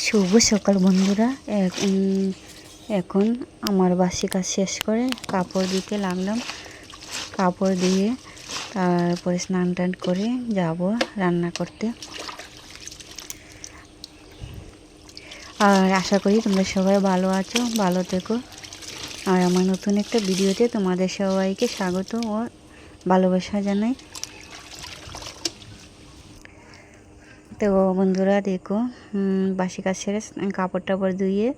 শুভ সকাল বন্ধুরা। এখন আমার বাসি কাজ শেষ করে কাপড় দিতে লাগলাম। কাপড় দিয়ে তারপরে স্নান টান করে যাব রান্না করতে। আর আশা করি তোমরা সবাই ভালো আছো, ভালো থেকো। আর আমার নতুন একটা ভিডিওতে তোমাদের সবাইকে স্বাগত ও ভালোবাসা জানাই। তো বন্ধুরা দেখো, বাসি কাজ সেরে কাপড় টাপড় ধুয়ে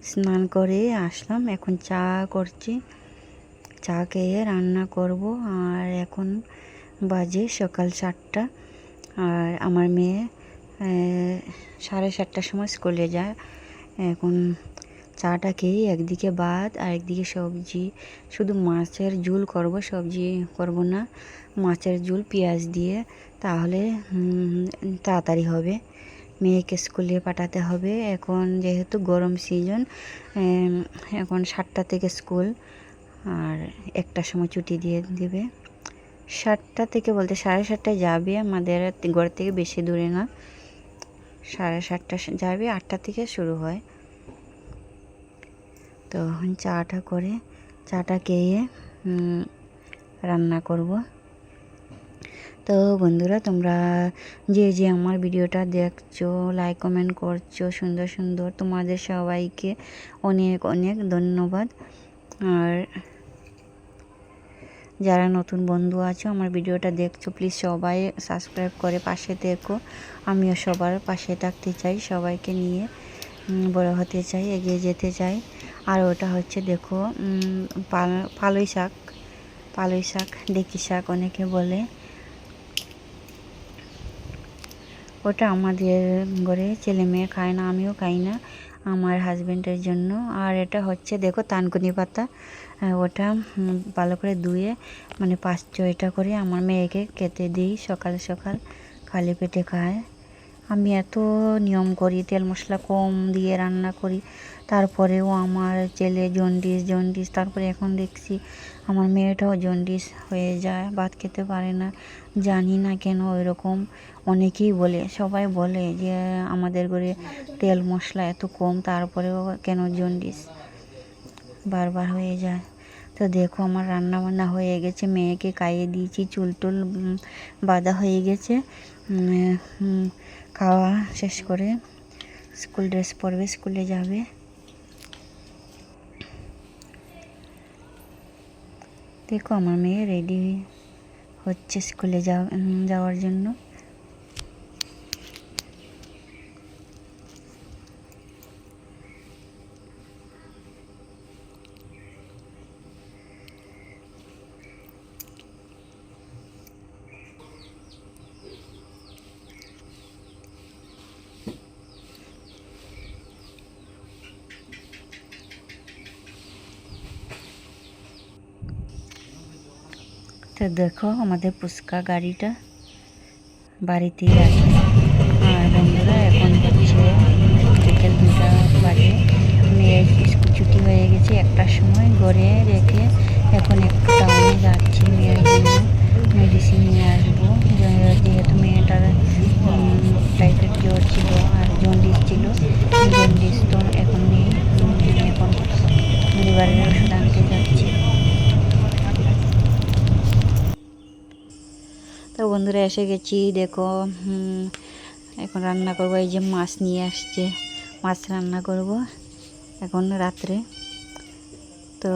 স্নান করে আসলাম। এখন চা করছি, চা খেয়ে রান্না করব। আর এখন বাজে সকাল 7টা। আর আমার মেয়ে 7:30টার সময় স্কুলে যায়। এখন চাটা খেয়ে একদিকে ভাত আর একদিকে সবজি, শুধু মাছের ঝোল করব, সবজি করব না। মাছের ঝোল পেঁয়াজ দিয়ে, তাহলে তাড়াতাড়ি হবে। মেয়েকে স্কুলে পাঠাতে হবে। এখন যেহেতু গরম সিজন, এখন 7টা থেকে স্কুল, আর 1টার সময় ছুটি দিয়ে দেবে। 7টা থেকে বলতে 7:30টায় যাবে। আমাদের ঘর থেকে বেশি দূরে না, 7:30টা যাবে, 8টা থেকে শুরু হয়। তো চাটা করে, চাটা খেয়ে রান্না করব। তো বন্ধুরা, তোমরা যে আমার ভিডিওটা দেখছো, লাইক কমেন্ট করছো সুন্দর সুন্দর, তোমাদের সবাইকে অনেক অনেক ধন্যবাদ। আর যারা নতুন বন্ধু আছো আমার ভিডিওটা দেখছো, প্লিজ সবাই সাবস্ক্রাইব করে পাশে থেকো। আমিও সবার পাশে থাকতে চাই, সবাইকে নিয়ে বড় হতে চাই, এগিয়ে যেতে চাই। আর ওটা হচ্ছে দেখো, পালই শাক, পালই শাক, ডেকি শাক অনেকে বলে। ওটা আমাদের ঘরে ছেলে মেয়ে খায় না, আমিও খাই না, আমার হাজব্যান্ডের জন্য। আর এটা হচ্ছে দেখো তানকুনি পাতা, ওটা ভালো করে ধুয়ে মানে 5-6টা করে আমার মেয়েকে খেতে দিই সকাল সকাল, খালি পেটে খায়। আমি এত নিয়ম করি, তেল মশলা কম দিয়ে রান্না করি, তারপরেও আমার ছেলে জন্ডিস। তারপরে এখন দেখছি আমার মেয়েটাও জন্ডিস হয়ে যায়, ভাত খেতে পারে না। জানি না কেন ওইরকম, অনেকেই বলে, সবাই বলে যে আমাদের ঘরে তেল মশলা এত কম, তারপরেও কেন জন্ডিস বারবার হয়ে যায়। তো দেখো আমার রান্না বান্না হয়ে গেছে, মেয়েকে খাইয়ে দিয়েছি, চুল টুল বাঁধা হয়ে গেছে। খাওয়া শেষ করে স্কুল ড্রেস পরবে, স্কুলে যাবে। দেখো আমার মেয়ে রেডি হচ্ছে স্কুলে যাওয়ার জন্য। তো দেখো আমাদের পুচকা গাড়িটা বাড়িতেই আছে। আর বন্ধুরা এখন হচ্ছে বিকেল 2টা বাজে, মেয়ের স্কুল ছুটি হয়ে গেছে 1টার সময়, ঘরে রেখে এখন একটু টাউনে যাচ্ছি মেয়ের জন্য মেডিসিন নিয়ে আসবো। যেহেতু মেয়েটার টাইফয়েড জ্বর ছিল আর জন্ডিস ছিল, জন্ডিস তো এখন নেই, এখন লিভারের ওষুধ আনতে যাচ্ছি। তো বন্ধুরা এসে গেছি, দেখো এখন রান্না করবো। এই যে মাছ নিয়ে আসছে, মাছ রান্না করব এখন রাত্রে। তো